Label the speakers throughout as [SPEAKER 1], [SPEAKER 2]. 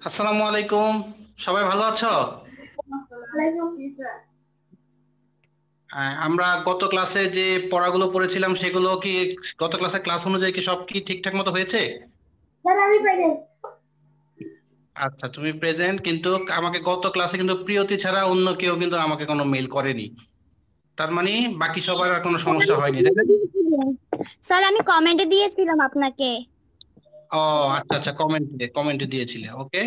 [SPEAKER 1] আসসালামু আলাইকুম। সবাই ভালো আছো? আমরা গত ক্লাসে যে পড়াগুলো পড়েছিলাম সেগুলো কি গত ক্লাসে ক্লাস অনুযায়ী কি সব কি ঠিকঠাক মতো হয়েছে? আচ্ছা, তুমি প্রেজেন্ট, কিন্তু আমাকে গত ক্লাসে কিন্তু প্রিয়তি ছাড়া অন্য কেউ কিন্তু আমাকে কোনো মেইল করেনি। তার মানে বাকি সবার আর কোনো সমস্যা হয়নি, তাই না?
[SPEAKER 2] স্যার আমি কমেন্টে দিয়েছিলাম আপনাকে।
[SPEAKER 1] ও আচ্ছা আচ্ছা, কমেন্টে কমেন্টে দিয়েছিলে, ওকে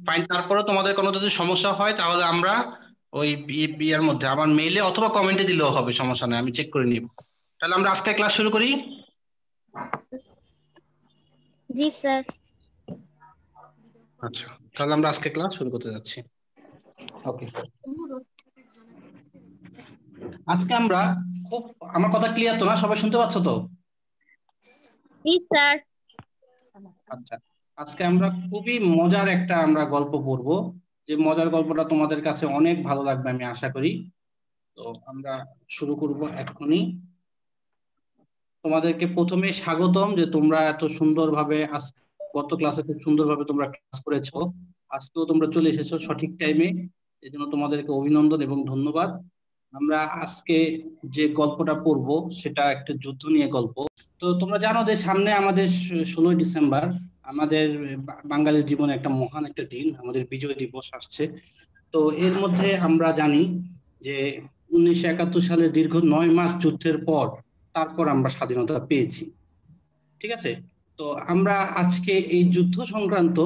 [SPEAKER 1] ফাইন। তারপরে তোমাদের কোনো যদি সমস্যা হয় তাহলে আমরা ওই বিয়ের মধ্যে আবার মেইলে অথবা কমেন্টে দিলেও হবে, সমস্যা নেই, আমি চেক করে নিব। তাহলে আমরা আজকে ক্লাস শুরু করি।
[SPEAKER 2] জি স্যার।
[SPEAKER 1] আচ্ছা, তাহলে আমরা আজকে ক্লাস শুরু করতে যাচ্ছি। ওকে, আজকে আমরা খুব, আমার কথা ক্লিয়ার তো না? সবাই শুনতে পাচ্ছ তো?
[SPEAKER 2] জি স্যার।
[SPEAKER 1] আচ্ছা, আজকে আমরা খুবই মজার একটা আমরা গল্প পড়বো, যে মজার গল্পটা তোমাদের কাছে অনেক ভালো লাগবে আমি আশা করি। তো আমরা শুরু করব এক্ষুনি। তোমাদেরকে প্রথমে স্বাগতম, যে তোমরা এত সুন্দরভাবে গত ক্লাসে খুব সুন্দরভাবে তোমরা ক্লাস করেছো। আজকেও তোমরা চলে এসেছো সঠিক টাইমে, এই জন্য তোমাদেরকে অভিনন্দন এবং ধন্যবাদ। আমরা আজকে যে গল্পটা পড়বো সেটা একটা যুদ্ধ নিয়ে গল্প। তো তোমরা জানো যে সামনে আমাদের 16ই ডিসেম্বর, আমাদের বাঙালির জীবনে একটা মহান একটা দিন, আমাদের বিজয় দিবস আসছে। তো এর মধ্যে আমরা জানি যে 1971 সালে দীর্ঘ 9 মাস যুদ্ধের পর তারপর আমরা স্বাধীনতা পেয়েছি, ঠিক আছে? তো আমরা আজকে এই যুদ্ধ সংক্রান্ত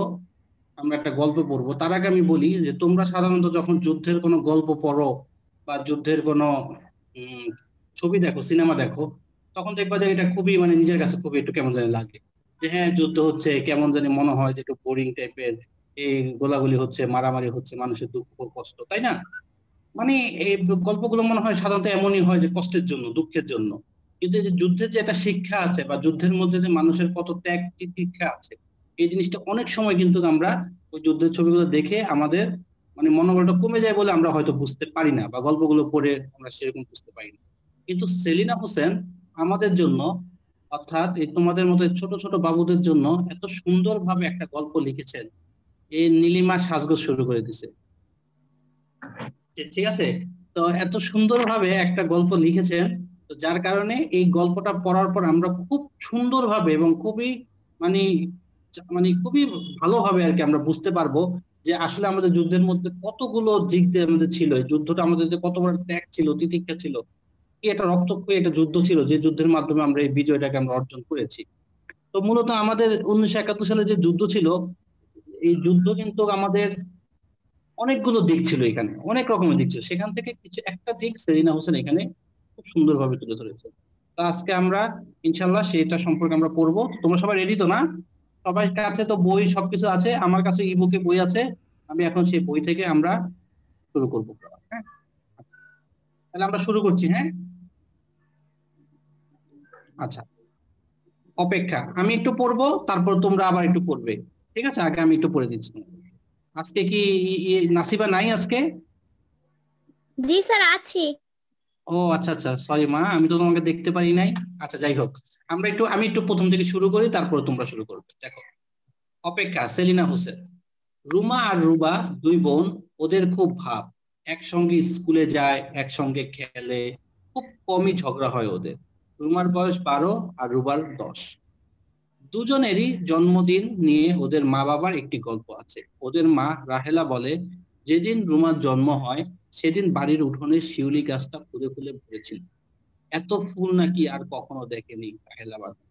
[SPEAKER 1] আমরা একটা গল্প পড়বো। তার আগে আমি বলি যে তোমরা সাধারণত যখন যুদ্ধের কোনো গল্প পড়ো বা যুদ্ধের কোনো উম, ছবি দেখো, সিনেমা দেখো, তখন দেখবা যে এটা খুবই মানে নিজের কাছে খুবই একটু কেমন জানি লাগে, যে হ্যাঁ যুদ্ধ হচ্ছে, কেমন জানি মনে হয় যে একটু বোরিং টাইপের, এই গোলাগুলি হচ্ছে, মারামারি হচ্ছে, মানুষের দুঃখ কষ্ট, তাই না? মানে এই গল্পগুলো মনে হয় সাধারণত এমনই হয় যে কষ্টের জন্য, দুঃখের জন্য। কিন্তু এই যে যুদ্ধের যে একটা শিক্ষা আছে বা যুদ্ধের মধ্যে যে মানুষের কত ত্যাগ শিক্ষা আছে, এই জিনিসটা অনেক সময় কিন্তু আমরা ওই যুদ্ধের ছবিগুলো দেখে আমাদের মানে মনোবলটা কমে যায় বলে আমরা হয়তো বুঝতে পারি না, বা গল্পগুলো পড়ে আমরা সেরকম বুঝতে পারি না। কিন্তু সেলিনা হোসেন আমাদের জন্য, অর্থাৎ এই তোমাদের মতো ছোট ছোট বাবুদের জন্য এত সুন্দরভাবে একটা গল্প লিখেছেন। এই নীলিমা সাজগোজ শুরু করে দিছে, ঠিক আছে? তো এত সুন্দরভাবে একটা গল্প লিখেছেন, তো যার কারণে এই গল্পটা পড়ার পর আমরা খুব সুন্দরভাবে এবং খুবই মানে মানে খুবই ভালোভাবে আর কি আমরা বুঝতে পারবো যে আসলে আমাদের যুদ্ধের মধ্যে কতগুলো দিক দিয়ে আমাদের ছিল, এই যুদ্ধটা আমাদের যে কত বড় ত্যাগ ছিল, তিতিক্ষা ছিল, কি একটা রক্তক্ষয়ী একটা যুদ্ধ ছিল, যে যুদ্ধের মাধ্যমে আমরা এই বিজয়টাকে আমরা অর্জন করেছি। তো মূলত আমাদের 1971 সালে যে যুদ্ধ ছিল, এই যুদ্ধ কিন্তু আমাদের অনেকগুলো দিক ছিল, এখানে অনেক রকমের দিক ছিল, সেখান থেকে কিছু একটা দিক সেলিনা হোসেন এখানে খুব সুন্দরভাবে তুলে ধরেছে। তো আজকে আমরা ইনশাল্লাহ সেটা সম্পর্কে আমরা পড়বো। তোমরা সবাই রেডি তো না? সবার কাছে তো বই সবকিছু আছে, আমার কাছে ইবুকে বই আছে। আমি এখন সেই বই থেকে আমরা শুরু করবো, হ্যাঁ? তাহলে আমরা শুরু করছি, হ্যাঁ? আচ্ছা, অপেক্ষা, আমি একটু পড়বো, তারপর তোমরা আবার একটু পড়বে, ঠিক আছে? আগে আমি একটু পড়ে দিচ্ছি। আজকে কি নাসিবা নাই আজকে?
[SPEAKER 2] জি স্যার আছি।
[SPEAKER 1] ও আচ্ছা আচ্ছা, সরি মা, আমি তো তোমাকে দেখতে পারি নাই। আচ্ছা যাই হোক, আমি একটু প্রথম থেকে শুরু করি, তারপর তোমরা শুরু করবে। দেখো, অপেক্ষা, সেলিনা হোসেন। রুমা আর রুবা দুই বোন, ওদের খুব ভাব, একসঙ্গে স্কুলে যায়, একসঙ্গে খেলে, খুব কমই ঝগড়া হয় ওদের। রুমার বয়স 12 আর রুবার 10। দুজনেরই জন্মদিন নিয়ে ওদের মা বাবার একটি গল্প আছে। ওদের মা রাহেলা বলে, যেদিন রুমার জন্ম হয় সেদিন বাড়ির উঠোনে শিউলি গাছটা ফুলে ফুলে ভরেছিল। এত ফুল নাকি আর কখনো দেখেনি রাহেলা বানু।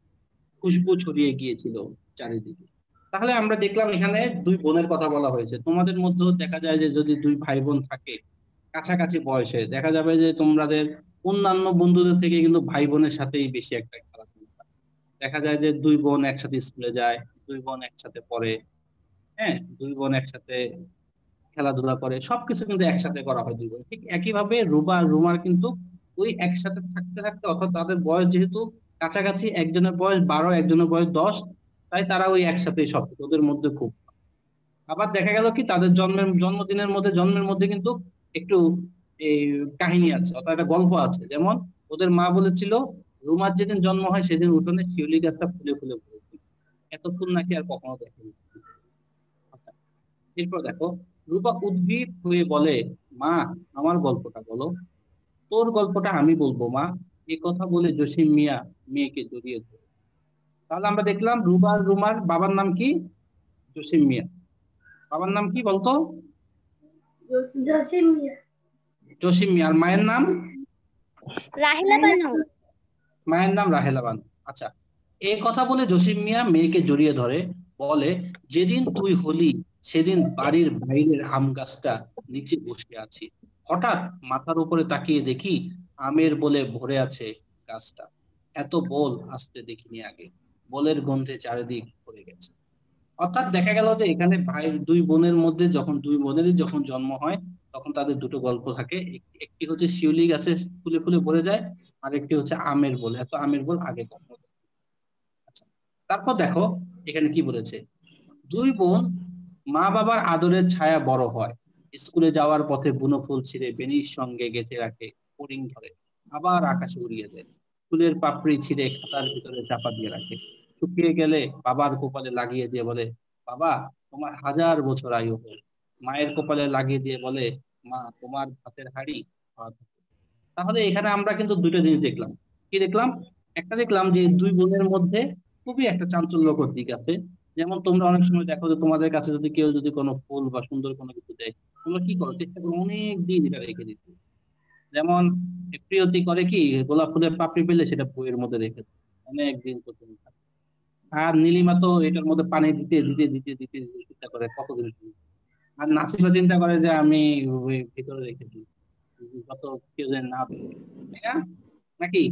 [SPEAKER 1] খুশবু ছড়িয়ে গিয়েছিল চারিদিকে। তাহলে আমরা দেখলাম এখানে দুই বোনের কথা বলা হয়েছে। তোমাদের মধ্যেও দেখা যায় যে যদি দুই ভাই বোন থাকে কাছাকাছি বয়সে, দেখা যাবে যে তোমাদের অন্যান্য বন্ধুদের থেকে কিন্তু ভাই বোনের সাথেই বেশি একটা খেলাধুলা হয়। দেখা যায় যে দুই বোন একসাথে স্কুলে যায়, দুই বোন একসাথে পড়ে, হ্যাঁ, দুই বোন একসাথে খেলাধুলা করে, সবকিছু কিন্তু একসাথে করা হয় দুই বোন। ঠিক একইভাবে রুবা আর রুমার কিন্তু ওই একসাথে থাকতে থাকতে, অর্থাৎ তাদের বয়স যেহেতু কাছাকাছি, একজনের বয়স 12 একজনের বয়স 10, তাই তারা ওই একসাথে সব ওদের মধ্যে খুব। আবার দেখা গেল কি তাদের জন্মের মধ্যে কিন্তু একটু এই কাহিনী আছে, অর্থাৎ একটা গল্প আছে। যেমন ওদের মা বলেছিল, রুমার যেদিন জন্ম হয় সেদিন উঠোনে শিউলি গাছটা ফুলে ফুলে ভরেছিল। এত ফুল নাকি আর কখনো দেখেনি। এরপর দেখো, রূপা উদ্গ্রীব হয়ে বলে, মা আমার গল্পটা বলো। তোর গল্পটা আমি বলবো মা। এ কথা বলে জসিম মিয়া মেয়েকে জড়িয়ে ধরে। তাহলে আমরা দেখলাম রুবা আর রুমার বাবার নাম কি? জসিম মিয়া। বাবার নাম কি বলতো? জসিম মিয়া। জসিম মিয়া। আর মায়ের নাম?
[SPEAKER 2] রাহেলা বানু।
[SPEAKER 1] মায়ের নাম রাহেলা বানু। আচ্ছা, এই কথা বলে জসিম মিয়া মেয়েকে জড়িয়ে ধরে, বলে, যেদিন তুই হলি সেদিন বাড়ির বাইরের আম গাছটা নিচে বসে আছি। হঠাৎ মাথার উপরে তাকিয়ে দেখি আমের বলে ভরে আছে গাছটা। এত বল আসতে দেখিনি আগে। বলের গন্ধে চারিদিক ভরে গেছে। অর্থাৎ দেখা গেল যে এখানে ভাই দুই বোনের মধ্যে, যখন দুই বোনেরই যখন জন্ম হয়, তখন তাদের দুটো গল্প থাকে। একটি হচ্ছে শিউলি গাছে ফুলে ফুলে ভরে যায়, আর একটি হচ্ছে আমের বোল, এত আমের বোল আগে কখনো। আচ্ছা, তারপর দেখো এখানে কি বলেছে। দুই বোন মা বাবার আদরের ছায়া বড় হয়। স্কুলে যাওয়ার পথে বুনো ফুল ছিঁড়ে বেনির সঙ্গে গেঁথে রাখে, ফড়িং ধরে, আবার আকাশে উড়িয়ে দেয়। ফুলের পাপড়ি ছিঁড়ে খাতার ভিতরে চাপা দিয়ে রাখে। শুকিয়ে গেলে বাবার কপালে লাগিয়ে দিয়ে বলে, বাবা তোমার 1000 বছর আয়ু হোক। মায়ের কপালে লাগিয়ে দিয়ে বলে, মা তোমার ভাতের হাঁড়ি ভাত হোক। তাহলে এখানে আমরা কিন্তু দুইটা জিনিস দেখলাম। কি দেখলাম? একটা দেখলাম যে দুই বোনের মধ্যে খুবই একটা চাঞ্চল্যকর দিক আছে। যেমন তোমরা অনেক সময় দেখো যে তোমাদের কাছে যদি কেউ যদি কোনো ফুল বা সুন্দর কোনো কিছু দেয়, তোমরা কি করো? চেষ্টা করো অনেক দিন এটা রেখে দিতে। যেমন প্রিয়তি করে কি, গোলাপ ফুলের পাপড়ি পেলে সেটা বইয়ের মধ্যে রেখে দেয়, অনেক দিন পর্যন্ত থাকে। আর নীলিমা তো এটার মধ্যে পানি দিতে দিতে দিতে দিতে চিন্তা করে কতদিন থাকবে। আর নাসিমা চিন্তা করে যে আমি ওই ভিতরে রেখে দিই, যত কেউ যেন না দেখে। তাই না? নাকি?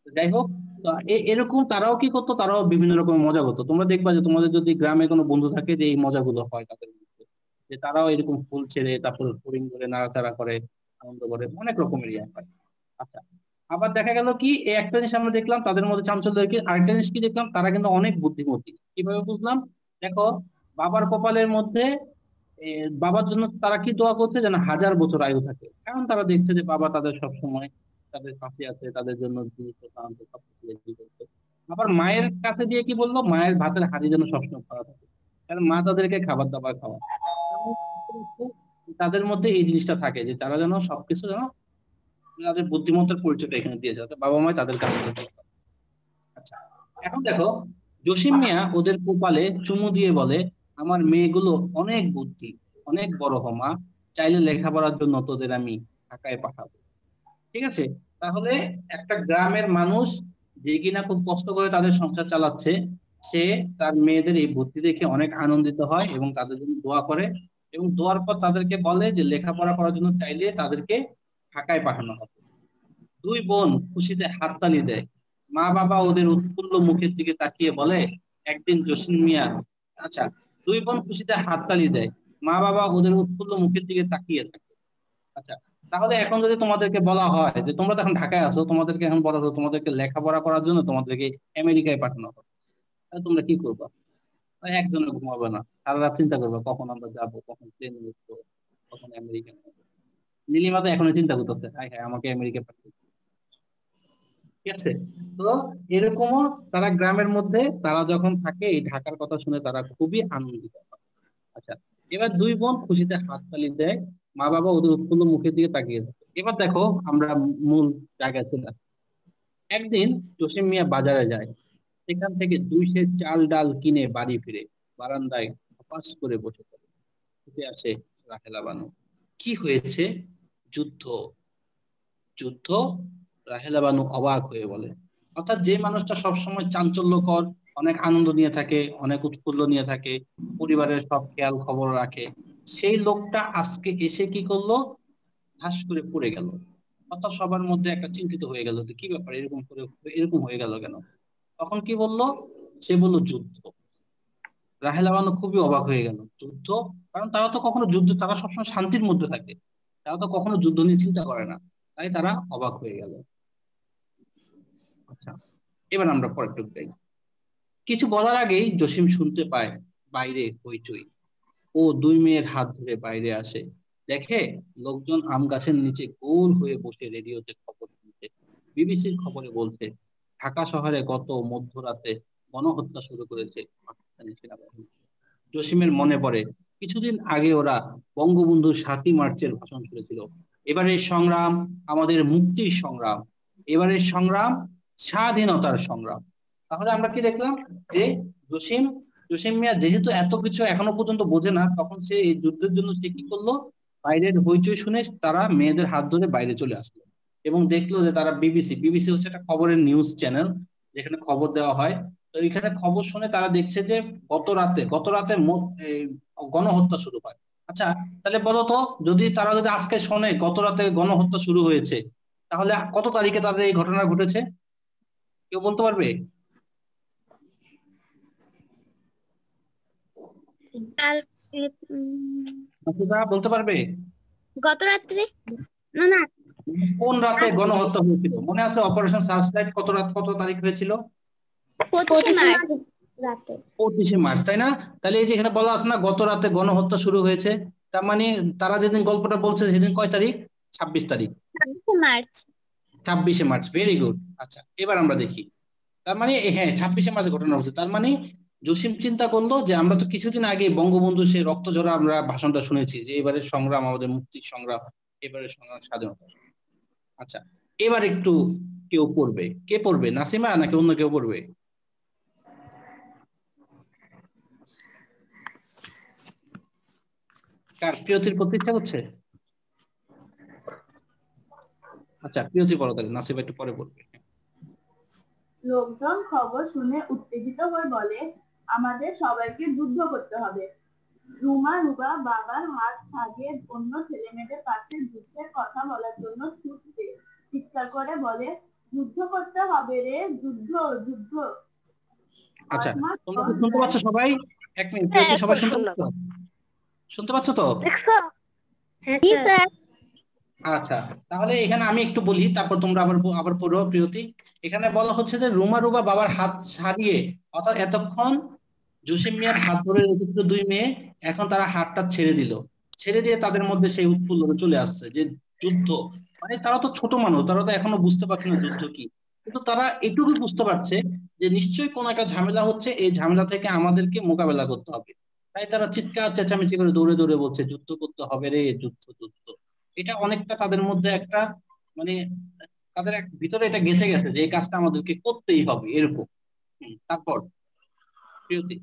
[SPEAKER 1] যাই হোক, তো এরকম তারাও কি করতো, তারাও বিভিন্ন রকম মজা করতো। তোমরা দেখবা যে তোমাদের যদি গ্রামে কোনো বন্ধু থাকে, যে এই মজাগুলো হয় তাদের মধ্যে, যে তারাও এরকম ফুল ছেড়ে তারপর ফড়িং করে নাড়াচাড়া করে, আনন্দ করে, অনেক রকমের ইয়ে হয়। আচ্ছা, আবার দেখা গেল কি, এই একটা জিনিস আমরা দেখলাম তাদের মধ্যে চাঞ্চল্য কি, আরেকটা জিনিস কি দেখলাম, তারা কিন্তু অনেক বুদ্ধিমতী। কিভাবে বুঝলাম? দেখো, বাবার কপালের মধ্যে বাবার জন্য তারা কি দোয়া করছে, যেন 1000 বছর আয়ু থাকে, কারণ তারা দেখছে যে বাবা তাদের সব সময় তাদের পাশে আছে, তাদের জন্য জিনিসপত্র আনতে সবকিছু রেডি করছে। আবার মায়ের কাছে দিয়ে কি বললো, মায়ের ভাতের হাঁড়ি যেন সবসময় ভরা থাকে, কারণ মা তাদেরকে খাবার দাবার খাওয়ায়। তাদের মধ্যে এই জিনিসটা থাকে যে তারা যেন সবকিছু যেন, তাদের বুদ্ধিমত্তার পরিচয়টা এখানে দিয়ে যাতে বাবা মা তাদের কাছে থেকে। আচ্ছা, এখন দেখো, জসিম মিয়া ওদের কপালে চুমু দিয়ে বলে, আমার মেয়েগুলো অনেক বুদ্ধি, অনেক বড় মা। চাইলে লেখাপড়ার জন্য তোদের আমি ঢাকায় পাঠাবো। ঠিক আছে? তাহলে একটা গ্রামের মানুষ যে কিনা খুব কষ্ট করে তাদের সংসার চালাচ্ছে, সে তার মেয়েদের এই বুদ্ধি দেখে অনেক আনন্দিত হয় এবং তাদের জন্য দোয়া করে, এবং দোয়ার পর তাদেরকে বলে যে লেখাপড়া করার জন্য চাইলে তাদেরকে ঢাকায় পাঠানো হবে। দুই বোন খুশিতে হাততালি দেয়। মা বাবা ওদের উৎফুল্ল মুখের দিকে তাকিয়ে বলে, একদিন জসিম মিয়া। আচ্ছা, দুই বোন খুশিতে হাততালি দেয়, মা বাবা ওদের উৎফুল্ল মুখের দিকে তাকিয়ে থাকে। আচ্ছা, তাহলে এখন যদি তোমাদেরকে বলা হয় যে তোমরা তো এখন ঢাকায় আছো, তোমাদেরকে এখন বলা হলো তোমাদেরকে লেখাপড়া করার জন্য তোমাদেরকে আমেরিকায় পাঠানো হবে, তাহলে তোমরা কি করবা? একজনে ঘুমাবে না, সারা রাত চিন্তা করবে কখন আমরা যাবো, কখন প্লেনে উঠবো, কখন আমেরিকা যাবো। নীলিমা তো এখনো চিন্তা করতেছে, হ্যাঁ হ্যাঁ আমাকে আমেরিকা পাঠাবে। ঠিক আছে? তো এরকমও তারা গ্রামের মধ্যে তারা যখন থাকে, এই ঢাকার কথা শুনে তারা খুবই আনন্দিত হয়। আচ্ছা, এবার দুই বোন খুশিতে হাততালি দেয়, মা বাবা ওদের উৎফুল্ল মুখের দিকে তাকিয়ে থাকে। এবার দেখো আমরা মূল জায়গায় চলে আসি। একদিন জসিম মিয়া বাজারে যায়, সেখান থেকে 2 সের চাল ডাল কিনে বাড়ি ফিরে বারান্দায় হপাস করে বসে পড়ে। ছুটে আসে রাহেলা বানু। কি হয়েছে? যুদ্ধ। যুদ্ধ? রাহেলা বানু অবাক হয়ে বলে। অর্থাৎ যে মানুষটা সবসময় চাঞ্চল্যকর, অনেক আনন্দ নিয়ে থাকে, অনেক উৎফুল্ল নিয়ে থাকে, পরিবারের সব খেয়াল খবর রাখে, সেই লোকটা আজকে এসে কি করলো, ধাস করে পড়ে গেল। অর্থাৎ সবার মধ্যে একটা চিন্তিত হয়ে গেল যে কি ব্যাপার, এরকম করে এরকম হয়ে গেল কেন? তখন কি বললো? সে বলল যুদ্ধ। রাহেলা বানু খুবই অবাক হয়ে গেল, যুদ্ধ? কারণ তারা তো কখনো যুদ্ধ, তারা সবসময় শান্তির মধ্যে থাকে, তারা তো কখনো যুদ্ধ নিয়ে চিন্তা করে না। তাই তারা অবাক হয়ে গেল। আচ্ছা, এবার আমরা পরের টুক যাই। কিছু বলার আগেই জসিম শুনতে পায় বাইরে হইচই। ও দুই মেয়ের হাত ধরে বাইরে আসে, দেখে লোকজন আম গাছের নিচে গোল হয়ে বসে রেডিওতে খবর শুনছে। বিবিসির খবরে বলছে, ঢাকা শহরে গত মধ্যরাতে গণহত্যা শুরু করেছে পাকিস্তানি সেনাবাহিনী। জসিমের মনে পড়ে কিছুদিন আগে ওরা বঙ্গবন্ধুর ৭ই মার্চের ভাষণ শুনেছিল। এবারের সংগ্রাম আমাদের মুক্তির সংগ্রাম, এবারের সংগ্রাম স্বাধীনতার সংগ্রাম। তাহলে আমরা কি দেখলাম যে জসিম জসিম মিয়া যেহেতু এত কিছু এখনো পর্যন্ত বোঝে না, তখন সে এই যুদ্ধের জন্য সে কি করলো, বাইরের হইচই শুনে তারা মেয়েদের হাত ধরে বাইরে চলে আসলো এবং দেখলো যে তারা বিবিসি হচ্ছে একটা খবরের নিউজ চ্যানেল যেখানে খবর দেওয়া হয়। তো এখানে খবর শুনে তারা দেখছে যে গত রাতে গণহত্যা শুরু হয়। আচ্ছা, তাহলে বলো তো, তারা যদি আজকে শোনে গত রাতে গণহত্যা শুরু হয়েছে, তাহলে কত তারিখে তাদের এই ঘটনা ঘটেছে? কেউ বলতে পারবে?
[SPEAKER 2] আর
[SPEAKER 1] বলতে পারবে
[SPEAKER 2] গত রাত্রে, না না,
[SPEAKER 1] কোন রাতে গণহত্যা হয়েছিল? মনে আছে অপারেশন সার্চলাইট কত তারিখ হয়েছিল?
[SPEAKER 2] 25 মার্চ রাতে।
[SPEAKER 1] 25 মার্চ, তাই না? তাহলে এই যে এখানে বলা আছে না গত রাতে গণহত্যা শুরু হয়েছে, তার মানে তারা যেদিন গল্পটা বলছে সেদিন কয় তারিখ? 26 তারিখ।
[SPEAKER 2] 26 মার্চ।
[SPEAKER 1] 26 March, very good. আচ্ছা, এবার আমরা দেখি। তার মানে হ্যাঁ, 26 মার্চ ঘটনা হচ্ছে। তার মানে জসিম চিন্তা করলো যে আমরা তো কিছুদিন আগে বঙ্গবন্ধু সে রক্ত ঝরা আমরা ভাষণটা শুনেছি যে এবারের সংগ্রাম আমাদের মুক্তির সংগ্রাম, এবারের সংগ্রাম স্বাধীনতা। আচ্ছা, এবার একটু কেউ পড়বে। কে পড়বে, নাসিমা নাকি অন্য কেউ পড়বে? কার প্রিয়তির পড়তে ইচ্ছা করছে? আচ্ছা, প্রিয়তি পড়ো তাহলে, নাসিমা একটু পরে পড়বে।
[SPEAKER 3] লোকজন খবর শুনে উত্তেজিত হয়ে বলে, আমাদের সবাইকে যুদ্ধ করতে হবে। রুমা বাবার হাত ছাড়িয়ে অন্য ছেলেমেয়েদের কাছে যুদ্ধের কথা বলার জন্য ছুটতে চিৎকার করে বলে, যুদ্ধ করতে হবে রে, যুদ্ধ যুদ্ধ।
[SPEAKER 1] আচ্ছা, তোমরা কি শুনতে পাচ্ছ সবাই? এক মিনিট, প্রিয়তি সবাই শুনতে পাচ্ছ? শুনতে পাচ্ছ তো?
[SPEAKER 2] জি স্যার।
[SPEAKER 1] আচ্ছা, তাহলে এখানে আমি একটু বলি, তারপর তোমরা আবার পড়ো প্রিয়তি। এখানে বলা হচ্ছে যে রুমা বাবার হাত ছাড়িয়ে, অর্থাৎ এতক্ষণ জসিম মিয়ার হাত ধরে রেখেছিল দুই মেয়ে, এখন তারা হাতটা ছেড়ে দিল। ছেড়ে দিয়ে তাদের মধ্যে সেই উৎফুল্লতা চলে আসছে যে যুদ্ধ, মানে তারা তো ছোট মানুষ, তারা তো এখনো বুঝতে পারছে না যুদ্ধ কি, কিন্তু তারা এটুকু বুঝতে পারছে যে নিশ্চয়ই কোনো একটা ঝামেলা হচ্ছে, এই ঝামেলা থেকে আমাদেরকে মোকাবেলা করতে হবে। তাই তারা চিৎকার চেঁচামেচি করে দৌড়ে দৌড়ে বলছে যুদ্ধ করতে হবে রে, যুদ্ধ যুদ্ধ। এটা অনেকটা তাদের মধ্যে একটা, মানে তাদের ভিতরে এটা গেঁথে গেছে যে এই কাজটা আমাদেরকে করতেই হবে, এরকম। তারপর প্রিয়তি।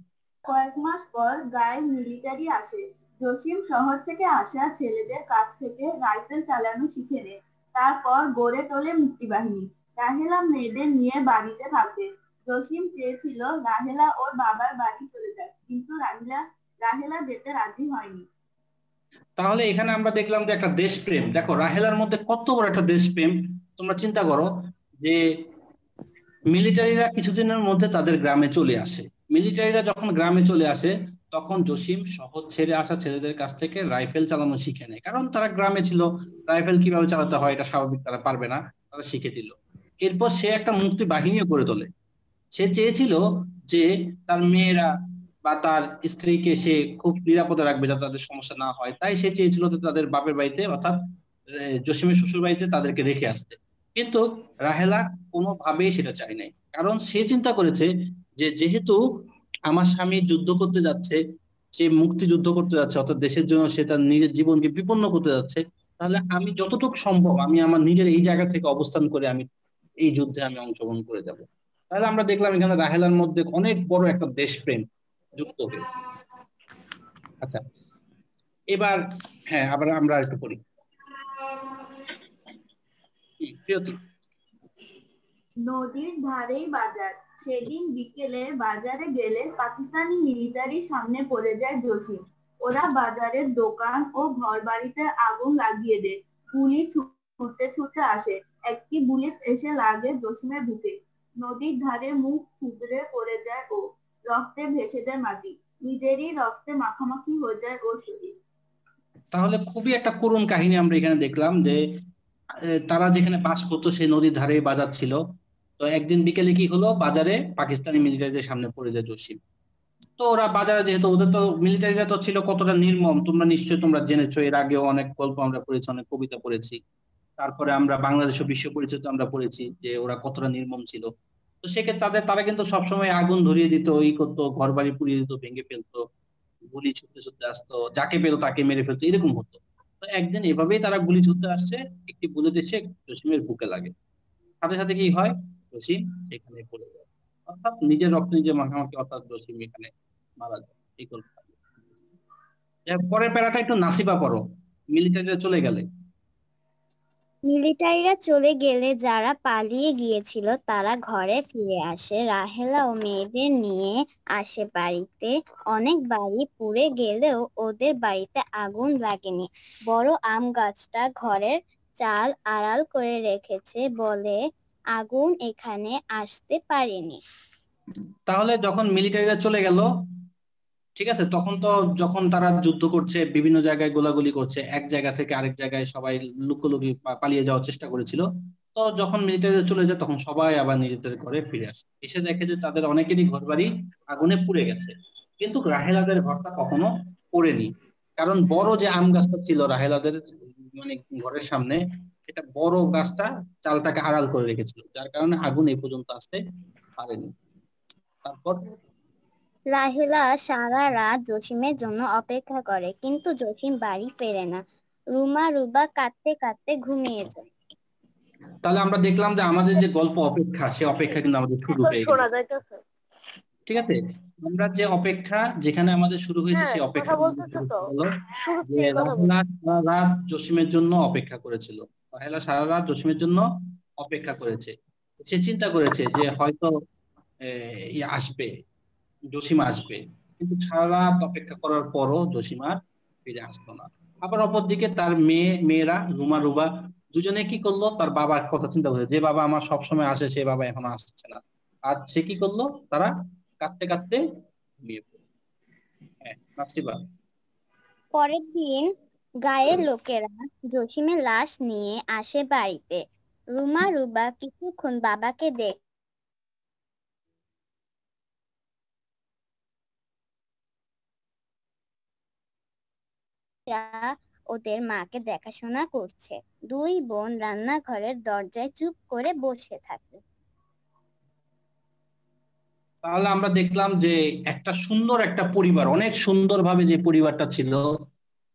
[SPEAKER 3] কয়েক মাস পর গায়ে মিলিটারি আসে। জসিম শহর থেকে আসা ছেলেদের কাছ থেকে রাইফেল চালানো শিখে নেয়। তারপর গড়ে তোলে মুক্তিবাহিনী। রাহেলা মেয়েদের নিয়ে বাড়িতে থাকে। জসিম চেয়েছিল রাহেলা ওর বাবার বাড়ি চলে যায়, কিন্তু রাহেলা যেতে রাজি হয়নি।
[SPEAKER 1] তাহলে এখানে আমরা দেখলাম যে একটা দেশপ্রেম, দেখো রাহেলার মধ্যে কত বড় একটা দেশপ্রেম। তোমরা চিন্তা করো যে মিলিটারিরা কিছুদিনের মধ্যে তাদের গ্রামে চলে আসে। মিলিটারিরা যখন গ্রামে চলে আসে তখন জসিম শহর ছেড়ে আসা ছেলেদের কাছ থেকে রাইফেল চালানো শিখে নেয়, কারণ তারা গ্রামে ছিল, রাইফেল কিভাবে চালাতে হয় এটা স্বাভাবিক, তারা পারবে না, তারা শিখে দিল। এরপর সে একটা মুক্তি বাহিনীও গড়ে তোলে। সে চেয়েছিল যে তার মেয়েরা বা তার স্ত্রীকে সে খুব নিরাপদে রাখবে যাতে তাদের সমস্যা না হয়, তাই সে চেয়েছিল যে তাদের বাপের বাড়িতে, অর্থাৎ জসিমের শ্বশুর বাড়িতে তাদেরকে রেখে আসতে। কিন্তু রাহেলা কোনোভাবেই সেটা চায় নাই, কারণ সে চিন্তা করেছে যে যেহেতু আমার স্বামী যুদ্ধ করতে যাচ্ছে, সে মুক্তিযুদ্ধ করতে যাচ্ছে, অর্থাৎ দেশের জন্য সে তার নিজের জীবনকে বিপন্ন করতে যাচ্ছে, তাহলে আমি যতটুকু সম্ভব আমি আমার নিজের এই জায়গা থেকে অবস্থান করে আমি এই যুদ্ধে আমি অংশগ্রহণ করে যাব। তাহলে আমরা দেখলাম এখানে রাহেলার মধ্যে অনেক বড় একটা দেশপ্রেম যুক্ত হয়েছে। আচ্ছা, এবার হ্যাঁ, আবার আমরা একটু পড়ি। প্রিয়তি।
[SPEAKER 3] নদীর ধারেই বাজার। সেদিন বিকেলে বাজারে গেলে পাকিস্তানি মিলিটারির সামনে পড়ে যায় জসিম। ওরা বাজারের দোকান ও ঘর বাড়িতে আগুন লাগিয়ে দেয়। গুলি ছুটতে ছুটতে আসে। একটি বুলেট এসে লাগে জসিমের বুকে। নদীর ধারে মুখ থুবড়ে পড়ে যায় ও। রক্তে ভেসে যায় মাটি। নিজেরই রক্তে মাখামাখি হয়ে যায় ওর শরীর।
[SPEAKER 1] তাহলে খুবই একটা করুণ কাহিনী আমরা এখানে দেখলাম যে তারা যেখানে বাস করতো সেই নদীর ধারে বাজার ছিল। তো একদিন বিকেলে কি হলো, বাজারে পাকিস্তানি মিলিটারিদের সামনে পড়ে যায় জসিম। তো ওরা বাজারে, যেহেতু ওদের তো মিলিটারিরা তো ছিল কতটা নির্মম, তোমরা জেনেছো, এর আগেও অনেক গল্প আমরা পড়েছি, অনেক কবিতা পড়েছি। তারপরে আমরা বাংলাদেশ বিশ্ব পরিচিত আমরা পড়েছি যে ওরা কতটা নির্মম ছিল। তো সেক্ষেত্রে তারা কিন্তু সবসময় আগুন ধরিয়ে দিত, করতো, ঘর বাড়ি পুড়িয়ে দিত, ভেঙে ফেলতো। গুলি ছুটতে ছুটতে আসতো, যাকে পেলো তাকে মেরে ফেলতো, এরকম হতো। তো একদিন এভাবেই তারা গুলি ছুটতে আসছে, একটি বুলেট এসে জসিমের বুকে লাগে। সাথে সাথে কি হয়, জসিম সেখানে পড়ে যায়, অর্থাৎ নিজের রক্ত নিজে মাখামাখি, অর্থাৎ জসিম এখানে মারা যায়। এই গল্প। পরের প্যারাটা একটু নাসিবা পড়ো, মিলিটারিরা চলে গেলে।
[SPEAKER 2] মিলিটারিরা চলে গেলে যারা পালিয়ে গিয়েছিল তারা ঘরে ফিরে আসে। রাহেলা ও মেয়েদের নিয়ে আসে বাড়িতে। অনেক বাড়ি পুড়ে গেলেও ওদের বাড়িতে আগুন লাগেনি। বড় আম গাছটা ঘরের চাল আড়াল করে রেখেছে বলে আগুন এখানে আসতে পারেনি।
[SPEAKER 1] তাহলে যখন মিলিটারিরা চলে গেল, ঠিক আছে, তখন তো যখন তারা যুদ্ধ করছে, বিভিন্ন জায়গায় গোলাগুলি করছে, এক জায়গা থেকে আরেক জায়গায় সবাই লুকোলুকি পালিয়ে যাওয়ার চেষ্টা করেছিল। তো যখন মিলিটারিরা চলে যায় তখন সবাই আবার নিজেদের ঘরে ফিরে আসে, এসে দেখে যে তাদের অনেকেরই ঘরবাড়ি আগুনে পুড়ে গেছে, কিন্তু রাহেলাদের ঘরটা কখনো পোড়েনি। কারণ বড় যে আম গাছটা ছিল রাহেলাদের মানে ঘরের সামনে, সেটা বড় গাছটা চালটাকে আড়াল করে রেখেছিল, যার কারণে আগুন এই পর্যন্ত আসতে পারেনি। তারপর
[SPEAKER 2] রাহেলা সারা রাত জসিমের জন্য অপেক্ষা করে, কিন্তু জসিম বাড়ি ফেরে না। রুমা রুবা কাঁদতে কাঁদতে ঘুমিয়ে যায়।
[SPEAKER 1] তাহলে আমরা দেখলাম যে আমাদের যে গল্প অপেক্ষা, সে অপেক্ষা কিন্তু আমাদের শুরু হয়ে গেল। ঠিক আছে, আমরা যে অপেক্ষা যেখানে আমাদের শুরু হয়েছে সেই অপেক্ষা হলো যে রাহেলা সারা রাত জসিমের জন্য অপেক্ষা করেছিল। রাহেলা সারা রাত জসিমের জন্য অপেক্ষা করেছে। সে চিন্তা করেছে যে হয়তো আসবে, জসিম আসবে, কিন্তু সারা রাত অপেক্ষা করার পরও জসিম আর ফিরে আসলো না। আবার অপরদিকে তার মেয়েরা রুমা রুবা দুজনে কি করলো, তার বাবার কথা চিন্তা করে, যে বাবা আমার সবসময় আসে সে বাবা এখনো আসছে না। আর সে কি করলো, তারা কাঁদতে কাঁদতে ঘুমিয়ে পড়লো। হ্যাঁ নাসিবা।
[SPEAKER 2] পরের দিন গায়ের লোকেরা জসিমের লাশ নিয়ে আসে বাড়িতে। রুমা রুবা কিছুক্ষণ বাবাকে দেখে ওদের মাকে দেখাশোনা করছে। দুই বোন রান্নাঘরের দরজায় চুপ করে বসে থাকে।
[SPEAKER 1] তাহলে আমরা দেখলাম যে একটা সুন্দর একটা পরিবার, অনেক সুন্দরভাবে যে পরিবারটা ছিল,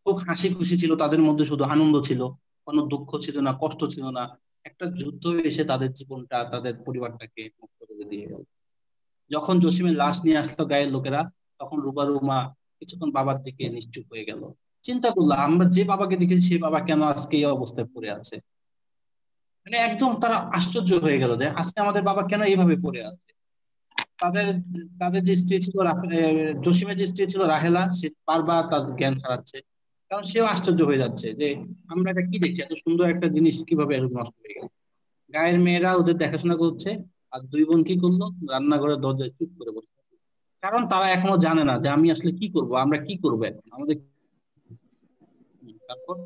[SPEAKER 1] খুব হাসি খুশি ছিল, তাদের মধ্যে শুধু আনন্দ ছিল, কোনো দুঃখ ছিল না, কষ্ট ছিল না। একটা যুদ্ধ এসে তাদের জীবনটা, তাদের পরিবারটাকে মুক্ত করে দিয়ে গেল। যখন জসিমের লাশ নিয়ে আসলো গায়ের লোকেরা, তখন রুবা রুমা কিছুক্ষণ বাবার দিকে নিশ্চুপ হয়ে গেল। চিন্তা করলো, আমরা যে বাবাকে দেখেছি সেই বাবা কেন আজকে এই অবস্থায় পড়ে আছে। মানে একদম তারা আশ্চর্য হয়ে গেল যে আজকে আমাদের বাবা কেন এইভাবে পড়ে আছে। তাদের তাদের যে স্ত্রী ছিল জসিমের যে স্ত্রী ছিল রাহেলা, সে বারবার তার জ্ঞান হারাচ্ছে, কারণ সেও আশ্চর্য হয়ে যাচ্ছে যে আমরা এটা কি দেখছি, এত সুন্দর একটা জিনিস কিভাবে এরকম নষ্ট হয়ে গেল। গায়ের মেয়েরা ওদের দেখাশোনা করছে, আর দুই বোন কি করলো, রান্নাঘরের দরজায় চুপ করে বসে, কারণ তারা এখনো জানে না যে আমি আসলে কি করব, আমরা কি করবো এখন আমাদের। তারপর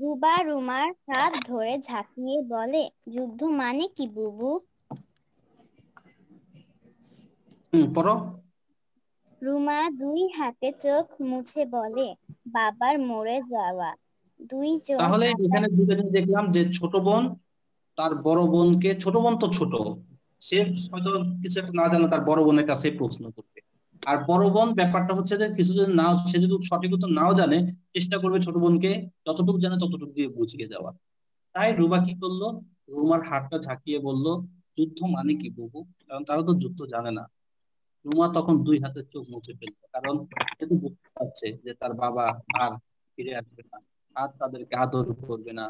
[SPEAKER 2] রুবা রুমার হাত ধরে ঝাঁকিয়ে বলে, যুদ্ধ মানে কি বুবু?
[SPEAKER 1] পড়ো।
[SPEAKER 2] রুমা দুই হাতে চোখ মুছে বলে, বাবার মরে যাওয়া। দুইজন
[SPEAKER 1] তাহলে এখানে দুটো জিনিস দেখলাম, যে ছোট বোন তার বড় বোনকে, ছোট বোন তো ছোট, সে হয়তো কিছু একটা না জানে তার বড় বোনের কাছে প্রশ্ন করবে। আর বড় বোন ব্যাপারটা হচ্ছে যে কিছু যদি নাও, সে যদি সঠিক উত্তর নাও জানে, চেষ্টা করবে ছোট বোনকে যতটুকু জানে ততটুকু দিয়ে বুঝিয়ে যাওয়া। তাই রুবা কি করলো, রুমার হাতটা ঝাঁকিয়ে বলল, যুদ্ধ মানে কি বুবু? কারণ তারা তো যুদ্ধ জানে না। রুমা তখন দুই হাতের চোখ মুছে ফেললো, কারণ সে তো বুঝতে পারছে যে তার বাবা আর ফিরে আসবে না, আর তাদেরকে আদর করবে না,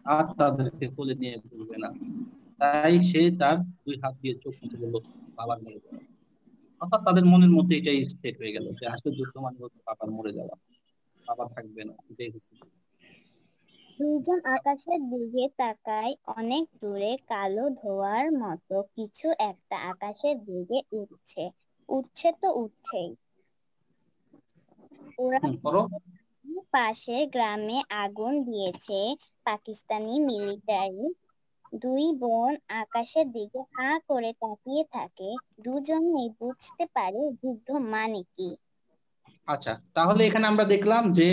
[SPEAKER 1] আর তাদেরকে কোলে নিয়ে ঘুরবে না। তাই সে তার দুই হাত দিয়ে চোখ মুছে বলল, বাবার মরে যাওয়া। অর্থাৎ তাদের মনের মধ্যে এটাই সেট হয়ে গেল যে আসলে যুদ্ধ মানে হচ্ছে বাবার মরে যাওয়া, বাবা থাকবে না, এটাই হচ্ছে।
[SPEAKER 2] দুইজন আকাশের দিকে তাকায়। অনেক দূরে কালো ধোঁয়ার মতো কিছু একটা আকাশের দিকে উঠছে। উঠছে তো উঠছেই। ওরা
[SPEAKER 1] করো।
[SPEAKER 2] পাশে গ্রামে আগুন দিয়েছে পাকিস্তানি মিলিটারি। দুই বোন আকাশের দিকে হাঁ করে তাকিয়ে থাকে। দুজনেই বুঝতে পারে যুদ্ধ মানে কি।
[SPEAKER 1] আচ্ছা, তাহলে এখানে আমরা দেখলাম যে